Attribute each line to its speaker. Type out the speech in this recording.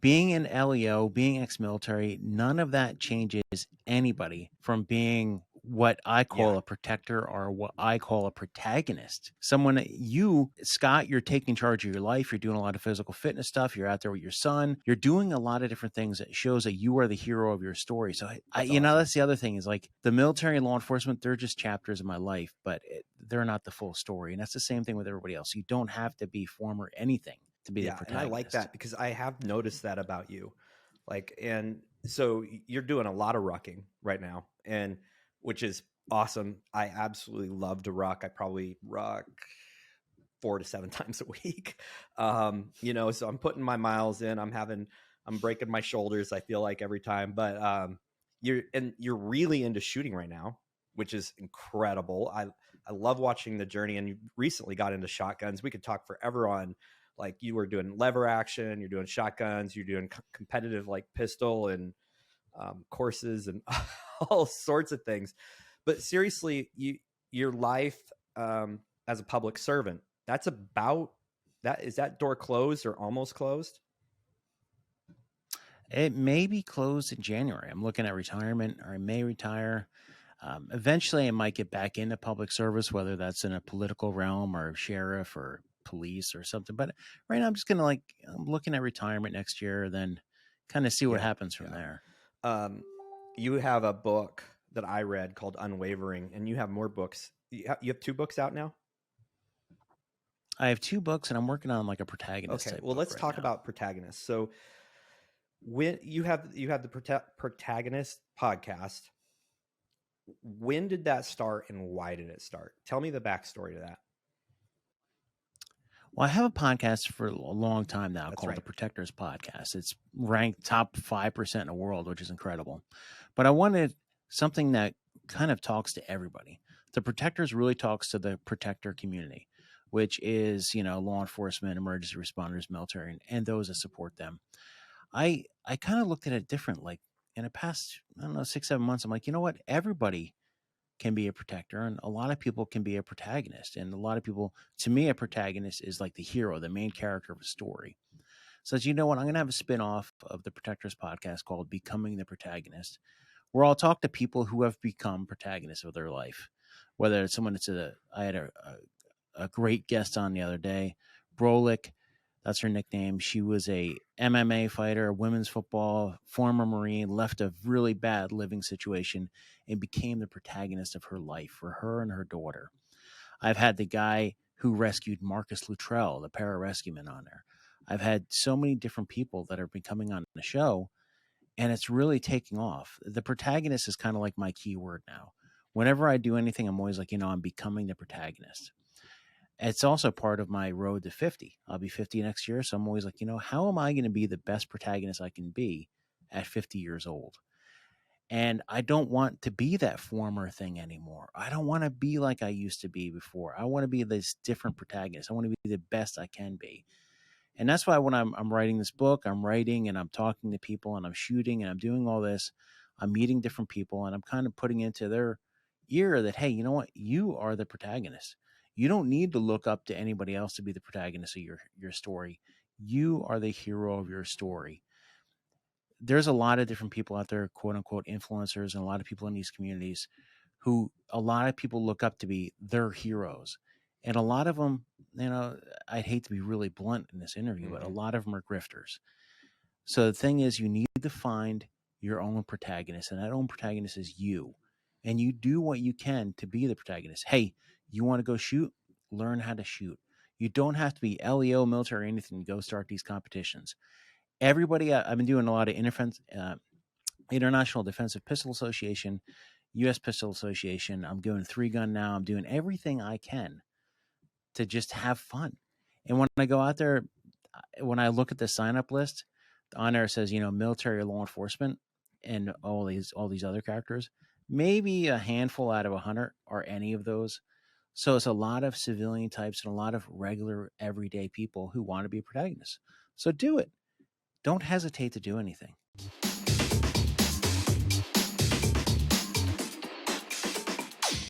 Speaker 1: being an LEO, being ex-military, none of that changes anybody from being what I call a protector or what I call a protagonist. Someone, you, Scott, you're taking charge of your life. You're doing a lot of physical fitness stuff. You're out there with your son. You're doing a lot of different things that shows that you are the hero of your story. So, that's the other thing is like the military and law enforcement, they're just chapters of my life, but they're not the full story. And that's the same thing with everybody else. You don't have to be former anything to be the protagonist.
Speaker 2: And I like that because I have noticed that about you. Like, and so you're doing a lot of rucking right now, and which is awesome. I absolutely love to ruck. I probably ruck 4 to 7 times a week. So I'm putting my miles in. I'm breaking my shoulders, I feel like, every time. But you're really into shooting right now, which is incredible. I love watching the journey, and you recently got into shotguns. We could talk forever on, like, you were doing lever action, you're doing shotguns, you're doing competitive like pistol and courses and all sorts of things. But seriously, your life as a public servant, that's about that. Is that door closed or almost closed?
Speaker 1: It may be closed in January. I'm looking at retirement, or I may retire. Eventually, I might get back into public service, whether that's in a political realm or sheriff or police or something. But right now, I'm just gonna I'm looking at retirement next year, then kind of see what happens from there.
Speaker 2: You have a book that I read called Unwavering, and you have more books. You have 2 books out now?
Speaker 1: I have 2 books, and I'm working on like a protagonist.
Speaker 2: Okay,
Speaker 1: type
Speaker 2: well,
Speaker 1: book
Speaker 2: let's
Speaker 1: right
Speaker 2: talk
Speaker 1: now.
Speaker 2: about protagonists. So when you have the protagonist podcast, when did that start and why did it start? Tell me the backstory to that.
Speaker 1: Well, I have a podcast for a long time now called the Protectors Podcast. It's ranked top 5% in the world, which is incredible. But I wanted something that kind of talks to everybody. The Protectors really talks to the protector community, which is, law enforcement, emergency responders, military, and those that support them. I kind of looked at it different. Like in the past, 6, 7 months, I'm like, you know what? Everybody can be a protector, and a lot of people can be a protagonist. And a lot of people, to me, a protagonist is like the hero, the main character of a story. So, you know what? I'm going to have a spin-off of the Protectors podcast called Becoming the Protagonist, where I'll talk to people who have become protagonists of their life. Whether it's someone I had a great guest on the other day, Brolick. That's her nickname. She was a MMA fighter, women's football, former Marine, left a really bad living situation and became the protagonist of her life for her and her daughter. I've had the guy who rescued Marcus Luttrell, the pararescueman, on there. I've had so many different people that are becoming on the show, and it's really taking off. The protagonist is kind of like my key word now. Whenever I do anything, I'm always like, I'm becoming the protagonist. It's also part of my road to 50. I'll be 50 next year. So I'm always like, how am I going to be the best protagonist I can be at 50 years old? And I don't want to be that former thing anymore. I don't want to be like I used to be before. I want to be this different protagonist. I want to be the best I can be. And that's why when I'm writing this book, I'm writing and I'm talking to people and I'm shooting and I'm doing all this, I'm meeting different people and I'm kind of putting into their ear that, hey, you know what? You are the protagonist. You don't need to look up to anybody else to be the protagonist of your story. You are the hero of your story. There's a lot of different people out there, quote unquote, influencers, and a lot of people in these communities who a lot of people look up to be their heroes. And a lot of them, I'd hate to be really blunt in this interview, but a lot of them are grifters. So the thing is, you need to find your own protagonist, and that own protagonist is you. And you do what you can to be the protagonist. Hey, you want to go shoot? Learn how to shoot. You don't have to be LEO, military, or anything to go start these competitions. Everybody, I've been doing a lot of International Defensive Pistol Association, U.S. Pistol Association. I'm doing 3-gun now. I'm doing everything I can to just have fun. And when I go out there, when I look at the sign-up list, on there says, military or law enforcement and all these other characters. Maybe a handful out of 100 are any of those. So it's a lot of civilian types and a lot of regular, everyday people who want to be protagonists. So do it. Don't hesitate to do anything.